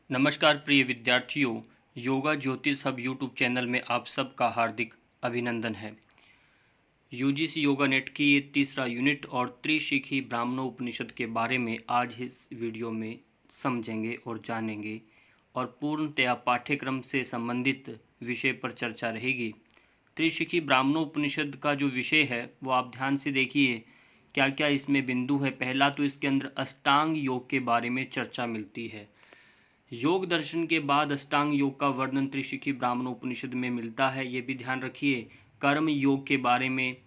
नमस्कार प्रिय विद्यार्थियों, योगा ज्योतिष हब यूट्यूब चैनल में आप सबका हार्दिक अभिनंदन है। यूजीसी योगा नेट की ये तीसरा यूनिट और त्रिशिखी ब्राह्मणोपनिषद के बारे में आज इस वीडियो में समझेंगे और जानेंगे और पूर्णतया पाठ्यक्रम से संबंधित विषय पर चर्चा रहेगी। त्रिशिखी ब्राह्मणोपनिषद का जो विषय है वो आप ध्यान से देखिए, क्या क्या इसमें बिंदु है। पहला तो इसके अंदर अष्टांग योग के बारे में चर्चा मिलती है। योग दर्शन के बाद अष्टांग योग का वर्णन त्रिशिखी ब्राह्मणोपनिषद में मिलता है, ये भी ध्यान रखिए। कर्म योग के बारे में,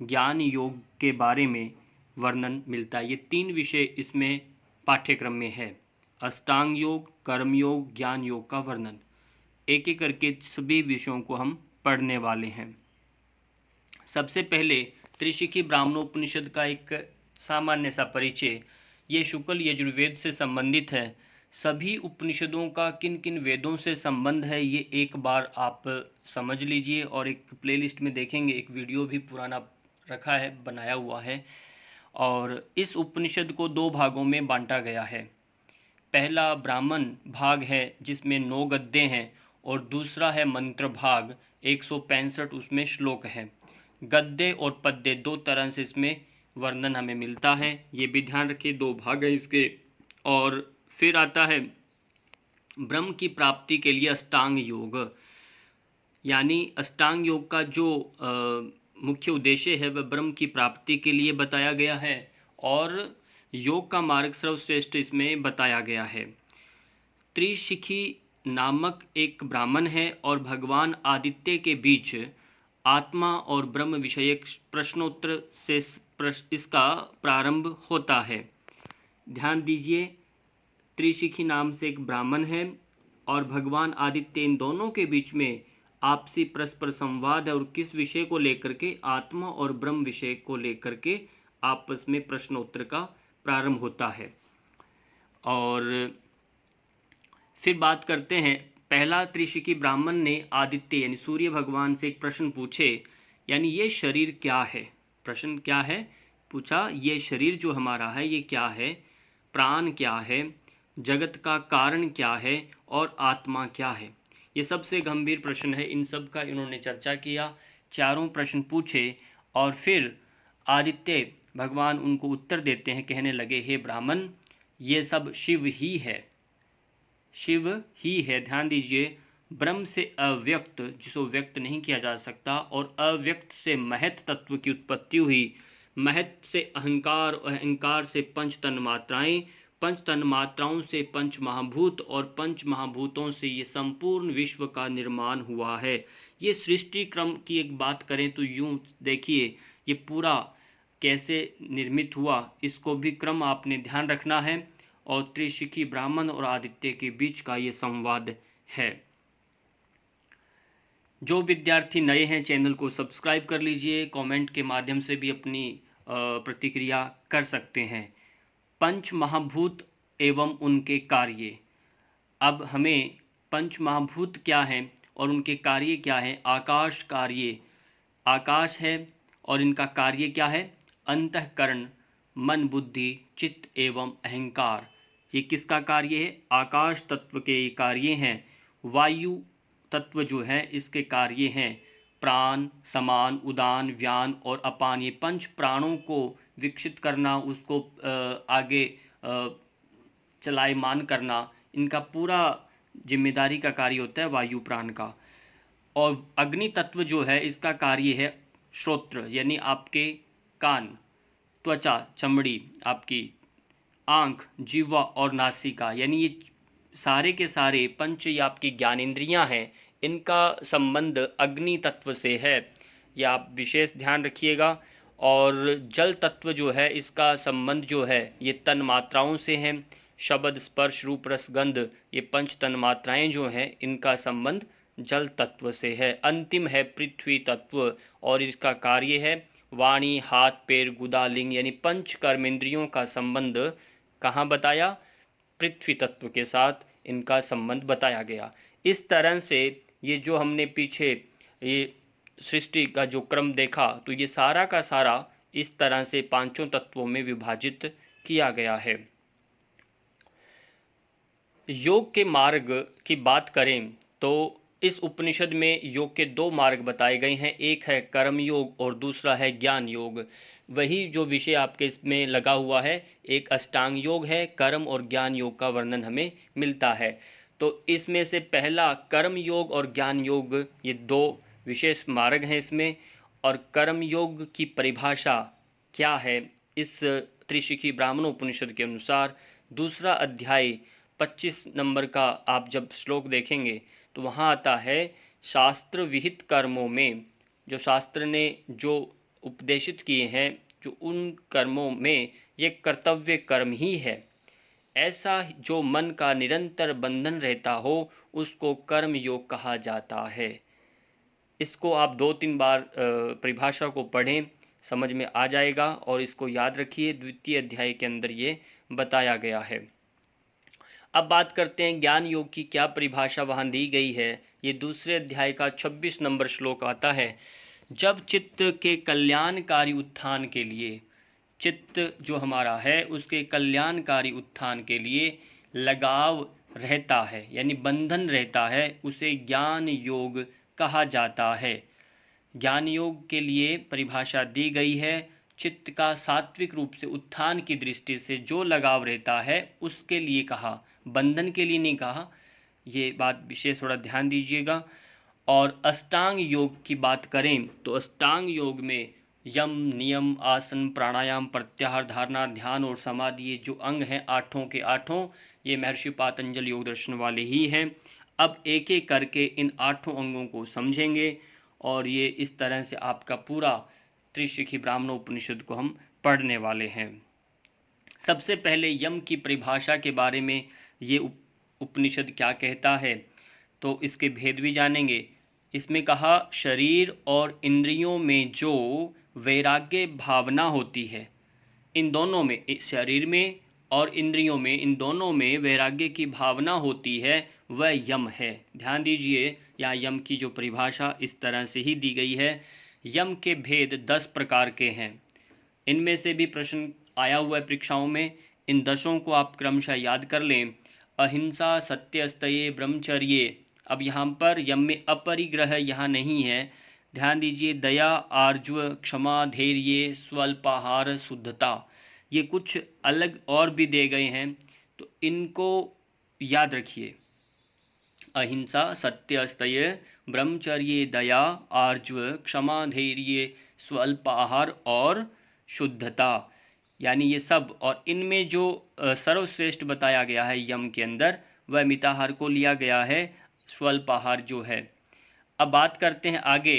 ज्ञान योग के बारे में वर्णन मिलता है। ये तीन विषय इसमें पाठ्यक्रम में है। अष्टांग योग, कर्म योग, ज्ञान योग का वर्णन एक एक करके सभी विषयों को हम पढ़ने वाले हैं। सबसे पहले त्रिशिखी ब्राह्मणोपनिषद का एक सामान्य सा परिचय। ये शुक्ल यजुर्वेद से संबंधित है। सभी उपनिषदों का किन किन वेदों से संबंध है ये एक बार आप समझ लीजिए, और एक प्लेलिस्ट में देखेंगे, एक वीडियो भी पुराना रखा है, बनाया हुआ है। और इस उपनिषद को दो भागों में बांटा गया है। पहला ब्राह्मण भाग है जिसमें 9 गद्य हैं, और दूसरा है मंत्र भाग, 165 उसमें श्लोक है। गद्य और पद्य दो तरह से इसमें वर्णन हमें मिलता है, ये भी ध्यान रखिए, दो भाग है इसके। और फिर आता है ब्रह्म की प्राप्ति के लिए अष्टांग योग, यानी अष्टांग योग का जो मुख्य उद्देश्य है वह ब्रह्म की प्राप्ति के लिए बताया गया है, और योग का मार्ग सर्वश्रेष्ठ इसमें बताया गया है। त्रिशिखी नामक एक ब्राह्मण है और भगवान आदित्य के बीच आत्मा और ब्रह्म विषयक प्रश्नोत्तर से इसका प्रारंभ होता है। ध्यान दीजिए, त्रिशिखी नाम से एक ब्राह्मण है और भगवान आदित्य, इन दोनों के बीच में आपसी परस्पर संवाद है, और किस विषय को लेकर के, आत्मा और ब्रह्म विषय को लेकर के आपस में प्रश्नोत्तर का प्रारंभ होता है। और फिर बात करते हैं, पहला त्रिशिखी ब्राह्मण ने आदित्य यानी सूर्य भगवान से एक प्रश्न पूछे, यानी ये शरीर क्या है। प्रश्न क्या है पूछा, ये शरीर जो हमारा है ये क्या है, प्राण क्या है, जगत का कारण क्या है, और आत्मा क्या है। ये सबसे गंभीर प्रश्न है, इन सब का इन्होंने चर्चा किया, चारों प्रश्न पूछे, और फिर आदित्य भगवान उनको उत्तर देते हैं, कहने लगे, हे ब्राह्मण, ये सब शिव ही है, शिव ही है। ध्यान दीजिए, ब्रह्म से अव्यक्त, जिसको व्यक्त नहीं किया जा सकता, और अव्यक्त से महत तत्व की उत्पत्ति हुई, महत से अहंकार, अहंकार से पंच तन मात्राएं, पंच तन मात्राओं से पंच महाभूत, और पंच महाभूतों से ये संपूर्ण विश्व का निर्माण हुआ है। ये सृष्टि क्रम की एक बात करें तो यूं देखिए, ये पूरा कैसे निर्मित हुआ, इसको भी क्रम आपने ध्यान रखना है। और त्रिशिखी ब्राह्मण और आदित्य के बीच का ये संवाद है। जो विद्यार्थी नए हैं चैनल को सब्सक्राइब कर लीजिए, कमेंट के माध्यम से भी अपनी प्रतिक्रिया कर सकते हैं। पंच महाभूत एवं उनके कार्य। अब हमें पंच महाभूत क्या हैं और उनके कार्य क्या हैं। आकाश कार्य, आकाश है, और इनका कार्य क्या है, अंतःकरण, मन, बुद्धि, चित्त एवं अहंकार। ये किसका कार्य है, आकाश तत्व के कार्य हैं। वायु तत्व जो है इसके कार्य हैं प्राण, समान, उदान, व्यान और अपान। ये पंच प्राणों को विकसित करना, उसको आगे चलायमान करना, इनका पूरा जिम्मेदारी का कार्य होता है वायु प्राण का। और अग्नि तत्व जो है इसका कार्य है श्रोत्र, यानी आपके कान, त्वचा, चमड़ी, आपकी आँख, जीवा और नासिका, यानी ये सारे के सारे पंच या आपकी ज्ञानेंद्रियां हैं, इनका संबंध अग्नि तत्व से है, यह आप विशेष ध्यान रखिएगा। और जल तत्व जो है इसका संबंध जो है ये तन मात्राओं से है। शब्द, स्पर्श, रूप, रस, गंध, ये पंच तन मात्राएं जो हैं इनका संबंध जल तत्व से है। अंतिम है पृथ्वी तत्व, और इसका कार्य है वाणी, हाथ, पैर, गुदा, लिंग, यानी पंच कर्मेंद्रियों का संबंध कहाँ बताया, पृथ्वी तत्व के साथ इनका संबंध बताया गया। इस तरह से ये जो हमने पीछे ये सृष्टि का जो क्रम देखा, तो ये सारा का सारा इस तरह से पांचों तत्वों में विभाजित किया गया है। योग के मार्ग की बात करें तो इस उपनिषद में योग के दो मार्ग बताए गए हैं, एक है कर्म योग और दूसरा है ज्ञान योग। वही जो विषय आपके इसमें लगा हुआ है, एक अष्टांग योग है, कर्म और ज्ञान योग का वर्णन हमें मिलता है। तो इसमें से पहला कर्म योग और ज्ञान योग, ये दो विशेष मार्ग हैं इसमें। और कर्म योग की परिभाषा क्या है, इस त्रिशिखी ब्राह्मण उपनिषद के अनुसार दूसरा अध्याय 25 नंबर का आप जब श्लोक देखेंगे तो वहाँ आता है, शास्त्र विहित कर्मों में, जो शास्त्र ने जो उपदेशित किए हैं, जो उन कर्मों में ये कर्तव्य कर्म ही है, ऐसा जो मन का निरंतर बंधन रहता हो उसको कर्म योग कहा जाता है। इसको आप 2-3 बार परिभाषा को पढ़ें, समझ में आ जाएगा और इसको याद रखिए, द्वितीय अध्याय के अंदर ये बताया गया है। अब बात करते हैं ज्ञान योग की क्या परिभाषा वहाँ दी गई है। ये दूसरे अध्याय का 26 नंबर श्लोक आता है, जब चित्त के कल्याणकारी उत्थान के लिए, चित्त जो हमारा है उसके कल्याणकारी उत्थान के लिए लगाव रहता है, यानी बंधन रहता है, उसे ज्ञान योग कहा जाता है। ज्ञान योग के लिए परिभाषा दी गई है, चित्त का सात्विक रूप से उत्थान की दृष्टि से जो लगाव रहता है उसके लिए कहा, बंधन के लिए नहीं कहा। ये बात विशेष थोड़ा ध्यान दीजिएगा। और अष्टांग योग की बात करें तो अष्टांग योग में यम, नियम, आसन, प्राणायाम, प्रत्याहार, धारणा, ध्यान और समाधि, ये जो अंग हैं आठों के आठों, ये महर्षि पातंजल योग दर्शन वाले ही हैं। अब एक एक करके इन आठों अंगों को समझेंगे और ये इस तरह से आपका पूरा त्रिशिखी ब्राह्मण उपनिषद को हम पढ़ने वाले हैं। सबसे पहले यम की परिभाषा के बारे में ये उपनिषद क्या कहता है, तो इसके भेद भी जानेंगे। इसमें कहा, शरीर और इंद्रियों में जो वैराग्य भावना होती है, इन दोनों में, शरीर में और इंद्रियों में, इन दोनों में वैराग्य की भावना होती है, वह यम है। ध्यान दीजिए, यहाँ यम की जो परिभाषा इस तरह से ही दी गई है। यम के भेद 10 प्रकार के हैं, इनमें से भी प्रश्न आया हुआ है परीक्षाओं में, इन 10 को आप क्रमशः याद कर लें। अहिंसा, सत्य, अस्तेय, ब्रह्मचर्य। अब यहाँ पर यम में अपरिग्रह यहाँ नहीं है, ध्यान दीजिए। दया, आर्जव, क्षमा, धैर्य, स्वल्पाहार, शुद्धता, ये कुछ अलग और भी दे गए हैं, तो इनको याद रखिए। अहिंसा, सत्य, अस्तेय, ब्रह्मचर्य, दया, आर्जव, क्षमा, धैर्य, स्वल्पाहार और शुद्धता, यानी ये सब। और इनमें जो सर्वश्रेष्ठ बताया गया है यम के अंदर, वह मिताहार को लिया गया है, स्वल्पाहार जो है। अब बात करते हैं आगे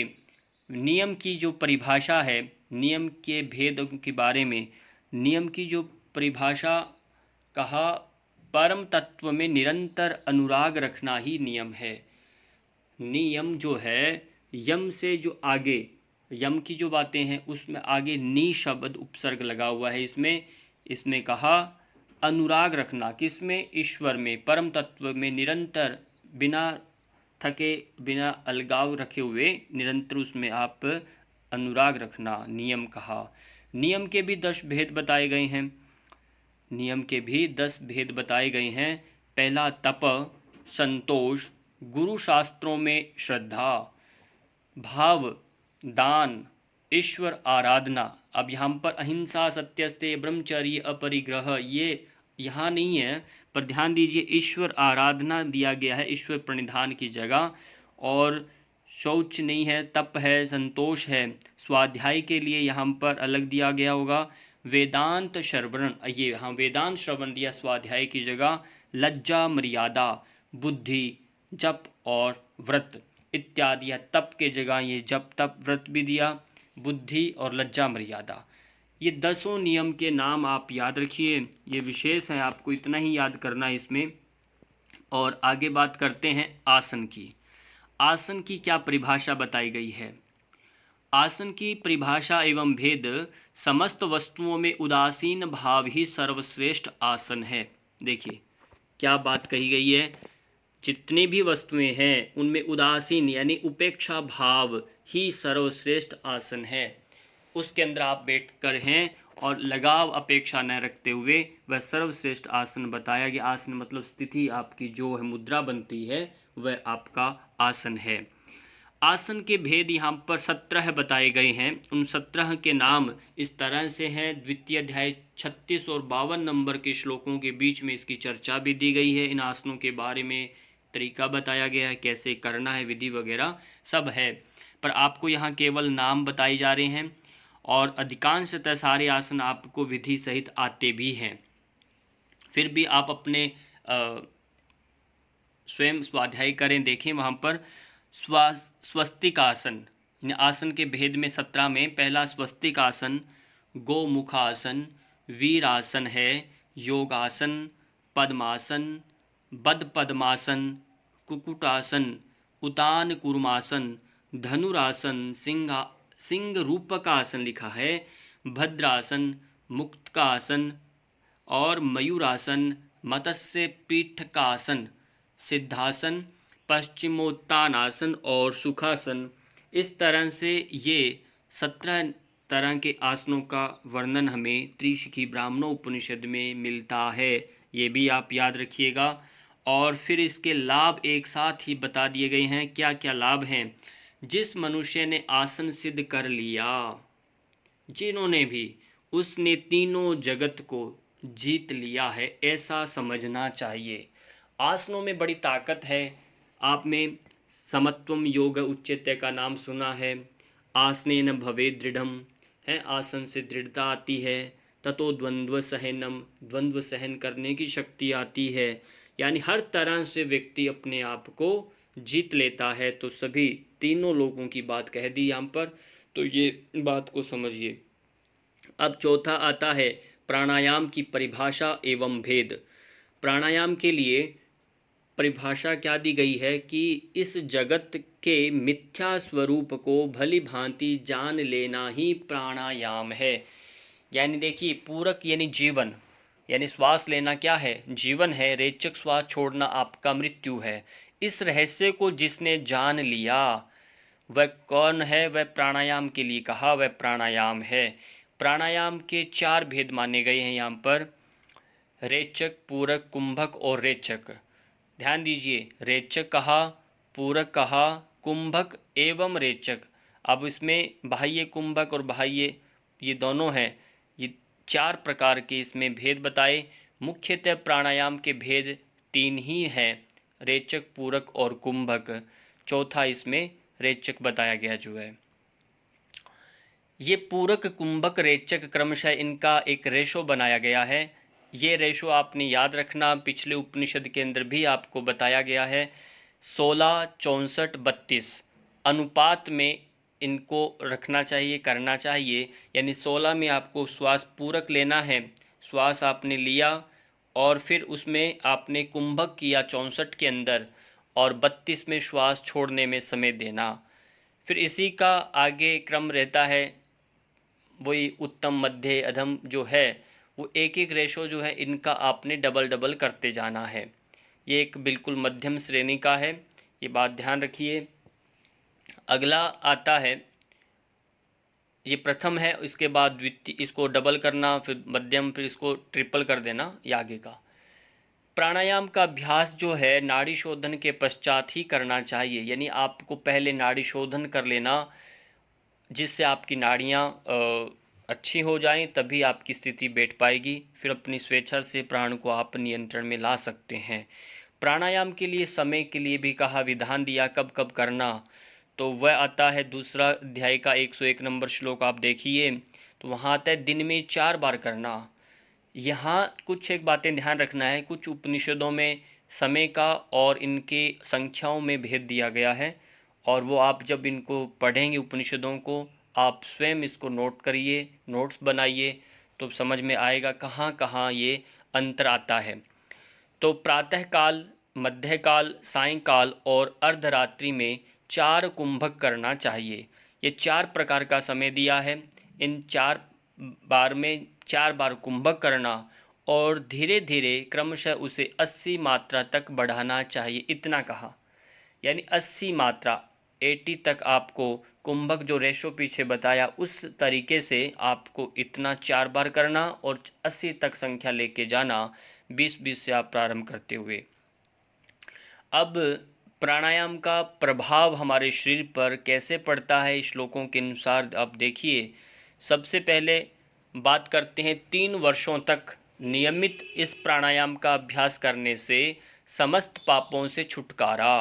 नियम की जो परिभाषा है, नियम के भेद के बारे में। नियम की जो परिभाषा कहा, परम तत्व में निरंतर अनुराग रखना ही नियम है। नियम जो है, यम से जो आगे, यम की जो बातें हैं उसमें आगे नी शब्द उपसर्ग लगा हुआ है इसमें कहा अनुराग रखना, किसमें, ईश्वर में, परम तत्व में निरंतर, बिना थके, बिना अलगाव रखे हुए निरंतर उसमें आप अनुराग रखना नियम कहा। नियम के भी 10 भेद बताए गए हैं, नियम के भी 10 भेद बताए गए हैं। पहला तप, संतोष, गुरु शास्त्रों में श्रद्धा, भाव, दान, ईश्वर आराधना। अब यहाँ पर अहिंसा, सत्यस्तेय, ब्रह्मचर्य, अपरिग्रह, ये यहाँ नहीं है, पर ध्यान दीजिए ईश्वर आराधना दिया गया है, ईश्वर प्रणिधान की जगह। और शौच नहीं है, तप है, संतोष है। स्वाध्याय के लिए यहाँ पर अलग दिया गया होगा। वेदांत श्रवण, ये हाँ वेदांत श्रवण दिया स्वाध्याय की जगह। लज्जा, मर्यादा, बुद्धि, जप और व्रत इत्यादि। तप के जगह ये जप, तप, व्रत भी दिया, बुद्धि और लज्जा, मर्यादा। ये 10 नियम के नाम आप याद रखिए, ये विशेष है, आपको इतना ही याद करना है इसमें। और आगे बात करते हैं आसन की। आसन की क्या परिभाषा बताई गई है। आसन की परिभाषा एवं भेद, समस्त वस्तुओं में उदासीन भाव ही सर्वश्रेष्ठ आसन है। देखिए क्या बात कही गई है, जितनी भी वस्तुएं हैं उनमें उदासीन यानी उपेक्षा भाव ही सर्वश्रेष्ठ आसन है। उसके अंदर आप बैठकर हैं और लगाव अपेक्षा न रखते हुए वह सर्वश्रेष्ठ आसन बताया गया। आसन मतलब स्थिति आपकी जो है मुद्रा बनती है वह आपका आसन है। आसन के भेद यहाँ पर 17 बताए गए हैं। उन 17 के नाम इस तरह से हैं। द्वितीय अध्याय 36 और 52 नंबर के श्लोकों के बीच में इसकी चर्चा भी दी गई है। इन आसनों के बारे में तरीका बताया गया है, कैसे करना है, विधि वगैरह सब है, पर आपको यहाँ केवल नाम बताए जा रहे हैं और अधिकांशतः सारे आसन आपको विधि सहित आते भी हैं। फिर भी आप अपने स्वयं स्वाध्याय करें, देखें वहाँ पर स्वस्तिक आसन। आसन के भेद में 17 में पहला स्वस्तिक आसन, गोमुखासन, वीरासन है, योगासन, पद्मासन, बद पद्मासन, कुकुटासन, उतान कुर्मासन, धनुरासन, सिंह रूपकासन लिखा है, भद्रासन, मुक्तकासन और मयूरासन, मत्स्य पीठकासन, सिद्धासन, पश्चिमोत्तानासन और सुखासन। इस तरह से ये 17 तरह के आसनों का वर्णन हमें त्रिशिखी ब्राह्मणों उपनिषद में मिलता है। ये भी आप याद रखिएगा। और फिर इसके लाभ एक साथ ही बता दिए गए हैं। क्या क्या लाभ हैं? जिस मनुष्य ने आसन सिद्ध कर लिया, जिन्होंने भी, उसने तीनों जगत को जीत लिया है, ऐसा समझना चाहिए। आसनों में बड़ी ताकत है। आप में समत्वम योग उच्यते का नाम सुना है। आसनेन भवे दृढ़म है, आसन से दृढ़ता आती है। ततो द्वंद्व सहनम, द्वंद्व सहन करने की शक्ति आती है। यानी हर तरह से व्यक्ति अपने आप को जीत लेता है। तो सभी तीनों लोगों की बात कह दी यहाँ पर, तो ये बात को समझिए। अब चौथा आता है प्राणायाम की परिभाषा एवं भेद। प्राणायाम के लिए परिभाषा क्या दी गई है कि इस जगत के मिथ्या स्वरूप को भली भांति जान लेना ही प्राणायाम है। यानी देखिए, पूरक यानी जीवन, यानी श्वास लेना क्या है? जीवन है। रेचक श्वास छोड़ना आपका मृत्यु है। इस रहस्य को जिसने जान लिया वह कौन है? वह प्राणायाम के लिए कहा, वह प्राणायाम है। प्राणायाम के 4 भेद माने गए हैं यहाँ पर, रेचक, पूरक, कुंभक और रेचक। ध्यान दीजिए, रेचक कहा, पूरक कहा, कुंभक एवं रेचक। अब इसमें बाह्य कुंभक और बाह्य ये दोनों हैं। ये 4 प्रकार के इसमें भेद बताए। मुख्यतः प्राणायाम के भेद 3 ही हैं, रेचक, पूरक और कुंभक। चौथा इसमें रेचक बताया गया जो है। ये पूरक, कुंभक, रेचक क्रमशः इनका एक रेशो बनाया गया है। ये रेशो आपने याद रखना, पिछले उपनिषद के अंदर भी आपको बताया गया है। 16, 64, 32 अनुपात में इनको रखना चाहिए, करना चाहिए। यानी 16 में आपको श्वास पूरक लेना है, श्वास आपने लिया और फिर उसमें आपने कुंभक किया 64 के अंदर, और 32 में श्वास छोड़ने में समय देना। फिर इसी का आगे क्रम रहता है, वही उत्तम, मध्य, अधम जो है, वो एक एक रेशो जो है इनका आपने डबल डबल करते जाना है। ये एक बिल्कुल मध्यम श्रेणी का है, ये बात ध्यान रखिए। अगला आता है, ये प्रथम है, इसके बाद द्वितीय, इसको डबल करना, फिर मध्यम, फिर इसको ट्रिपल कर देना, ये आगे का। प्राणायाम का अभ्यास जो है नाड़ी शोधन के पश्चात ही करना चाहिए। यानी आपको पहले नाड़ी शोधन कर लेना, जिससे आपकी नाड़ियाँ अच्छी हो जाएं, तभी आपकी स्थिति बैठ पाएगी। फिर अपनी स्वेच्छा से प्राण को आप नियंत्रण में ला सकते हैं। प्राणायाम के लिए समय के लिए भी कहा, विधान दिया कब कब करना, तो वह आता है दूसरा अध्याय का 101 नंबर श्लोक आप देखिए, तो वहाँ आता है दिन में 4 बार करना। यहाँ कुछ एक बातें ध्यान रखना है, कुछ उपनिषदों में समय का और इनके संख्याओं में भेद दिया गया है, और वो आप जब इनको पढ़ेंगे उपनिषदों को, आप स्वयं इसको नोट करिए, नोट्स बनाइए, तो समझ में आएगा कहाँ कहाँ ये अंतर आता है। तो प्रातःकाल, मध्यकाल, सायंकाल और अर्धरात्रि में 4 कुंभक करना चाहिए। ये 4 प्रकार का समय दिया है। इन 4 बार में 4 बार कुंभक करना और धीरे धीरे क्रमशः उसे 80 मात्रा तक बढ़ाना चाहिए, इतना कहा। यानी 80 मात्रा, 80 तक आपको कुंभक जो रेशो पीछे बताया उस तरीके से आपको इतना 4 बार करना और 80 तक संख्या लेके जाना 20-20 से आप प्रारंभ करते हुए। अब प्राणायाम का प्रभाव हमारे शरीर पर कैसे पड़ता है श्लोकों के अनुसार आप देखिए। सबसे पहले बात करते हैं 3 वर्षों तक नियमित इस प्राणायाम का अभ्यास करने से समस्त पापों से छुटकारा।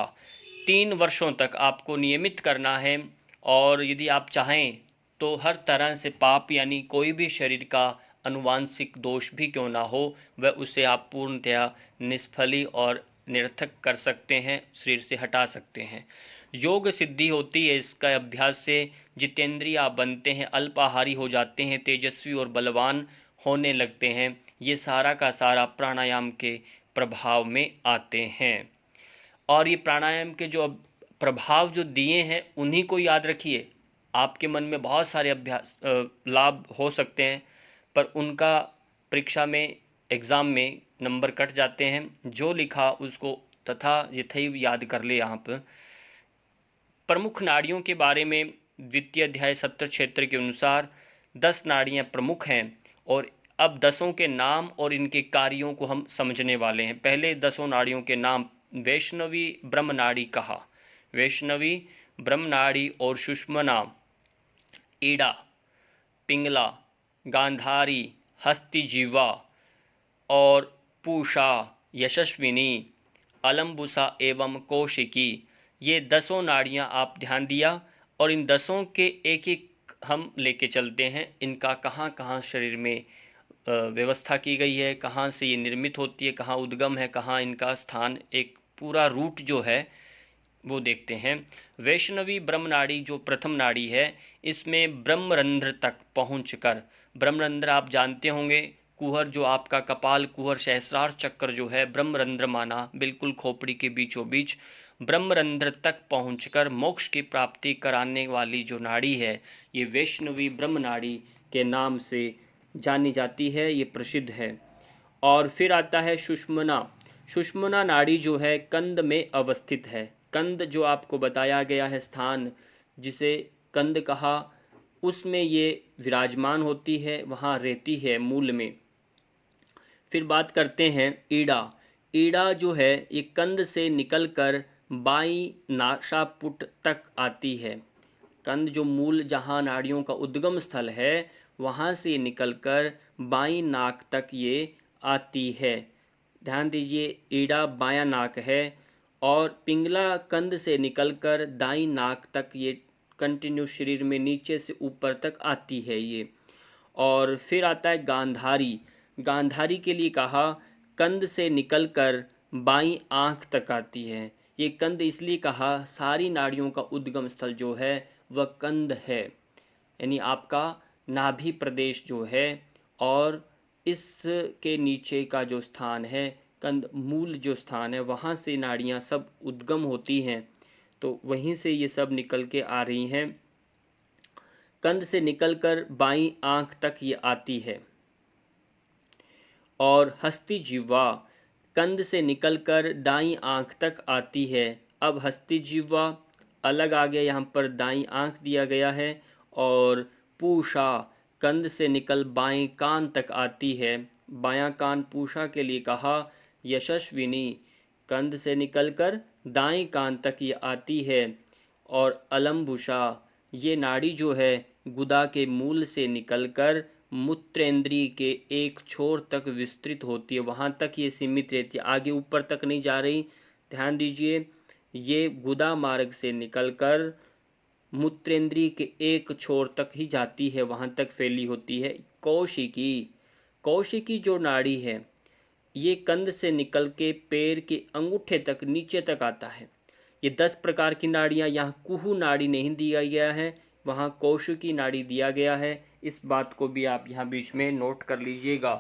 3 वर्षों तक आपको नियमित करना है और यदि आप चाहें तो हर तरह से पाप यानी कोई भी शरीर का अनुवांशिक दोष भी क्यों ना हो वह उसे आप पूर्णतया निष्फली और निरर्थक कर सकते हैं, शरीर से हटा सकते हैं। योग सिद्धि होती है इसका अभ्यास से, जितेंद्रिय आप बनते हैं, अल्पाहारी हो जाते हैं, तेजस्वी और बलवान होने लगते हैं। ये सारा का सारा प्राणायाम के प्रभाव में आते हैं। और ये प्राणायाम के जो प्रभाव जो दिए हैं उन्हीं को याद रखिए। आपके मन में बहुत सारे अभ्यास लाभ हो सकते हैं पर उनका परीक्षा में एग्ज़ाम में नंबर कट जाते हैं। जो लिखा उसको तथा यथैव याद कर ले। यहाँ पर प्रमुख नाड़ियों के बारे में द्वितीय अध्याय सप्तम क्षेत्र के अनुसार 10 नाड़ियाँ प्रमुख हैं और अब 10 के नाम और इनके कार्यों को हम समझने वाले हैं। पहले 10 नाड़ियों के नाम वैष्णवी ब्रह्मनाड़ी कहा। वैष्णवी ब्रह्मनाड़ी और सुषुम्ना, ईड़ा, पिंगला, गांधारी, हस्तिजीवा और पूषा, यशस्विनी, अलम्बुसा एवं कौशिकी, ये 10 नाड़ियाँ आप ध्यान दिया। और इन 10 के एक एक हम लेके चलते हैं। इनका कहाँ कहाँ शरीर में व्यवस्था की गई है, कहाँ से ये निर्मित होती है, कहाँ उद्गम है, कहाँ इनका स्थान, एक पूरा रूट जो है वो देखते हैं। वैष्णवी ब्रह्मनाड़ी जो प्रथम नाड़ी है इसमें ब्रह्मरंध्र तक पहुंचकर, ब्रह्मरंध्र आप जानते होंगे, कुहर जो आपका कपाल कुहर सहस्रार चक्र जो है ब्रह्मरंध्र माना, बिल्कुल खोपड़ी के बीचों बीच ब्रह्मरंध्र तक पहुंचकर मोक्ष की प्राप्ति कराने वाली जो नाड़ी है ये वैष्णवी ब्रह्मनाड़ी के नाम से जानी जाती है, ये प्रसिद्ध है। और फिर आता है सुषुम्ना। सुषुम्ना नाड़ी जो है कंद में अवस्थित है। कंद जो आपको बताया गया है स्थान जिसे कंद कहा, उसमें ये विराजमान होती है, वहाँ रहती है मूल में। फिर बात करते हैं ईड़ा। ईड़ा जो है ये कंद से निकलकर बाईं नासापुट तक आती है। कंद जो मूल जहाँ नाड़ियों का उद्गम स्थल है वहाँ से निकलकर बाईं नाक तक ये आती है। ध्यान दीजिए ईड़ा बायां नाक है और पिंगला कंद से निकलकर दाईं नाक तक ये कंटिन्यू शरीर में नीचे से ऊपर तक आती है ये। और फिर आता है गांधारी। गांधारी के लिए कहा कंद से निकलकर बाईं आँख तक आती है। ये कंद इसलिए कहा सारी नाड़ियों का उद्गम स्थल जो है वह कंद है, यानी आपका नाभि प्रदेश जो है और इसके नीचे का जो स्थान है कंद मूल जो स्थान है वहाँ से नाड़ियाँ सब उद्गम होती हैं, तो वहीं से ये सब निकल के आ रही हैं। कंद से निकलकर बाईं आँख तक ये आती है। और हस्तिजीवा कंद से निकलकर दाईं आँख तक आती है। अब हस्तिजीवा अलग आ गया, यहाँ पर दाईं आँख दिया गया है। और पूषा कंद से निकल बाएं कान तक आती है। बायां कान पूषा के लिए कहा। यशस्विनी कंद से निकलकर दाएं कान तक ये आती है। और अलम्बुषा ये नाड़ी जो है गुदा के मूल से निकलकर मूत्रेंद्रिय के एक छोर तक विस्तृत होती है, वहाँ तक ये सीमित रहती है, आगे ऊपर तक नहीं जा रही। ध्यान दीजिए ये गुदा मार्ग से निकलकर मूत्रेंद्रिय के एक छोर तक ही जाती है, वहाँ तक फैली होती है। कौशिकी कौशिकी जो नाड़ी है ये कंद से निकल के पैर के अंगूठे तक नीचे तक आता है। ये 10 प्रकार की नाड़ियाँ, यहाँ कुहू नाड़ी नहीं दिया गया है, वहाँ कौशिकी नाड़ी दिया गया है। इस बात को भी आप यहाँ बीच में नोट कर लीजिएगा।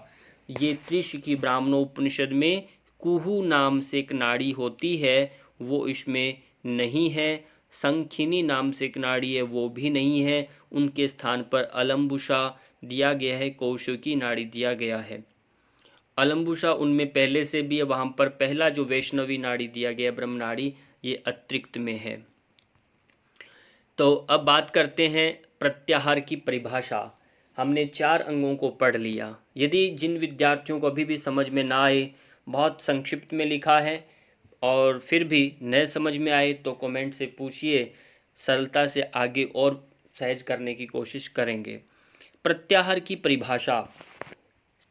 ये त्रिशिखी ब्राह्मणोपनिषद में कुहू नाम से एक नाड़ी होती है, वो इसमें नहीं है। संखिनी नाम से एक नाड़ी है, वो भी नहीं है। उनके स्थान पर अलम्बुषा दिया गया है, कौशिकी नाड़ी दिया गया है। अलम्बुषा उनमें पहले से भी है, वहाँ पर पहला जो वैष्णवी नाड़ी दिया गया ब्रह्मनाड़ी ये अतिरिक्त में है। तो अब बात करते हैं प्रत्याहार की परिभाषा। हमने 4 अंगों को पढ़ लिया। यदि जिन विद्यार्थियों को अभी भी समझ में ना आए, बहुत संक्षिप्त में लिखा है, और फिर भी न समझ में आए तो कमेंट से पूछिए, सरलता से आगे और सहज करने की कोशिश करेंगे। प्रत्याहार की परिभाषा: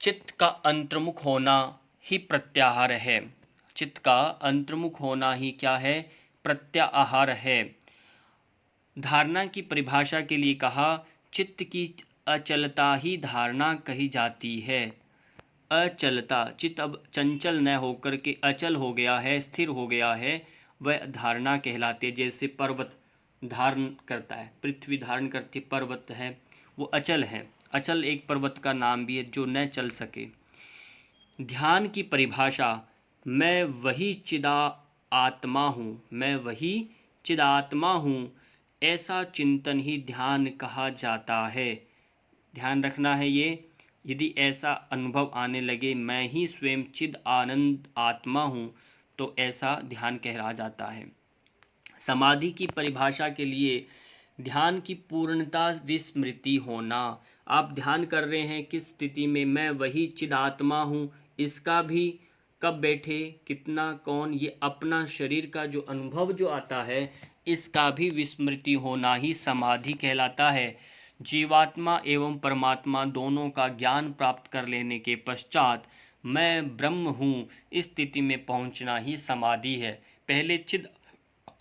चित्त का अंतर्मुख होना ही प्रत्याहार है। चित्त का अंतर्मुख होना ही क्या है? प्रत्याहार है। धारणा की परिभाषा के लिए कहा, चित्त की अचलता ही धारणा कही जाती है। अचलता, चित्त अब चंचल न होकर के अचल हो गया है, स्थिर हो गया है, वह धारणा कहलाती है। जैसे पर्वत धारण करता है, पृथ्वी धारण करती है, पर्वत है, वो अचल है। अचल एक पर्वत का नाम भी है जो न चल सके। ध्यान की परिभाषा: मैं वही चिदा आत्मा हूँ, मैं वही चिदात्मा हूँ, ऐसा चिंतन ही ध्यान कहा जाता है। ध्यान रखना है ये, यदि ऐसा अनुभव आने लगे मैं ही स्वयं चिद आनंद आत्मा हूँ, तो ऐसा ध्यान कहला जाता है। समाधि की परिभाषा के लिए, ध्यान की पूर्णता विस्मृति होना। आप ध्यान कर रहे हैं किस स्थिति में? मैं वही चिदात्मा हूँ, इसका भी कब बैठे, कितना, कौन, ये अपना शरीर का जो अनुभव जो आता है, इसका भी विस्मृति होना ही समाधि कहलाता है। जीवात्मा एवं परमात्मा दोनों का ज्ञान प्राप्त कर लेने के पश्चात मैं ब्रह्म हूँ, इस स्थिति में पहुँचना ही समाधि है। पहले चिद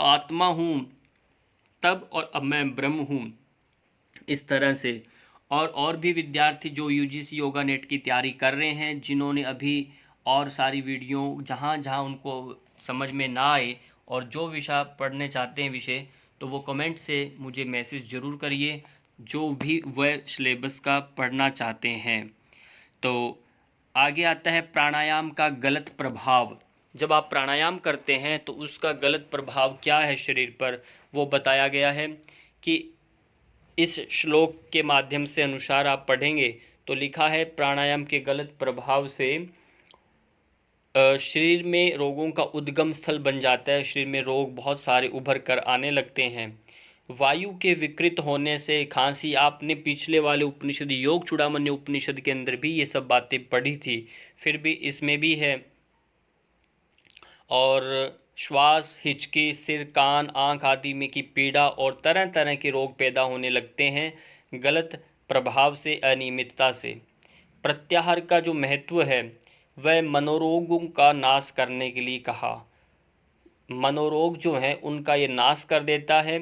आत्मा हूँ तब, और अब मैं ब्रह्म हूँ, इस तरह से। और भी विद्यार्थी जो यूजीसी योगा नेट की तैयारी कर रहे हैं, जिन्होंने अभी और सारी वीडियो जहाँ जहाँ उनको समझ में ना आए और जो विषय पढ़ने चाहते हैं विषय, तो वो कमेंट से मुझे मैसेज ज़रूर करिए, जो भी वह सिलेबस का पढ़ना चाहते हैं। तो आगे आता है प्राणायाम का गलत प्रभाव। जब आप प्राणायाम करते हैं तो उसका गलत प्रभाव क्या है शरीर पर, वो बताया गया है कि इस श्लोक के माध्यम से अनुसार आप पढ़ेंगे तो लिखा है, प्राणायाम के गलत प्रभाव से शरीर में रोगों का उद्गम स्थल बन जाता है। शरीर में रोग बहुत सारे उभर कर आने लगते हैं। वायु के विकृत होने से खांसी, आपने पिछले वाले उपनिषद योग चूड़ामणि उपनिषद के अंदर भी ये सब बातें पढ़ी थी, फिर भी इसमें भी है। और श्वास, हिचकी, सिर, कान, आँख आदि में की पीड़ा और तरह तरह के रोग पैदा होने लगते हैं गलत प्रभाव से, अनियमितता से। प्रत्याहार का जो महत्व है वह मनोरोगों का नाश करने के लिए कहा। मनोरोग जो हैं उनका ये नाश कर देता है।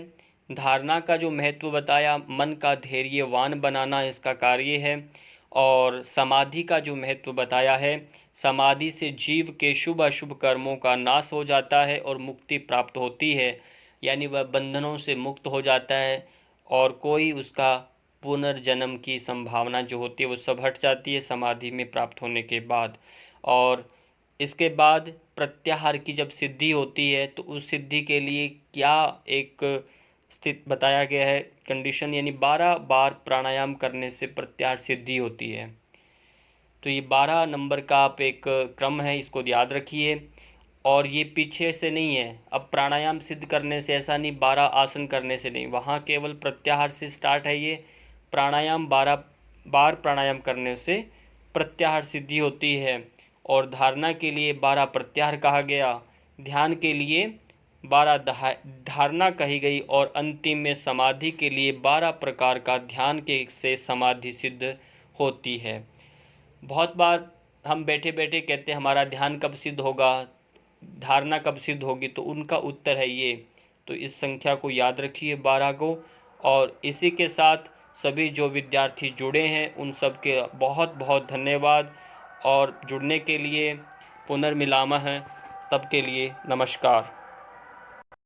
धारणा का जो महत्व बताया, मन का धैर्यवान बनाना इसका कार्य है। और समाधि का जो महत्व बताया है, समाधि से जीव के शुभ अशुभ कर्मों का नाश हो जाता है और मुक्ति प्राप्त होती है, यानी वह बंधनों से मुक्त हो जाता है और कोई उसका पुनर्जन्म की संभावना जो होती है वो सब हट जाती है समाधि में प्राप्त होने के बाद। और इसके बाद प्रत्याहार की जब सिद्धि होती है तो उस सिद्धि के लिए क्या एक स्थित बताया गया है कंडीशन, यानी 12 बार प्राणायाम करने से प्रत्याहार सिद्धि होती है। तो ये 12 नंबर का आप एक क्रम है, इसको याद रखिए। और ये पीछे से नहीं है, अब प्राणायाम सिद्ध करने से ऐसा नहीं, 12 आसन करने से नहीं, वहाँ केवल प्रत्याहार से स्टार्ट है। ये प्राणायाम 12 बार प्राणायाम करने से प्रत्याहार सिद्धि होती है। और धारणा के लिए 12 प्रत्याहार कहा गया, ध्यान के लिए 12 धारणा कही गई, और अंतिम में समाधि के लिए 12 प्रकार का ध्यान के से समाधि सिद्ध होती है। बहुत बार हम बैठे बैठे कहते हैं हमारा ध्यान कब सिद्ध होगा, धारणा कब सिद्ध होगी, तो उनका उत्तर है ये। तो इस संख्या को याद रखिए 12 को। और इसी के साथ सभी जो विद्यार्थी जुड़े हैं उन सब के बहुत बहुत धन्यवाद, और जुड़ने के लिए पुनर्मिलामः है, तब के लिए नमस्कार।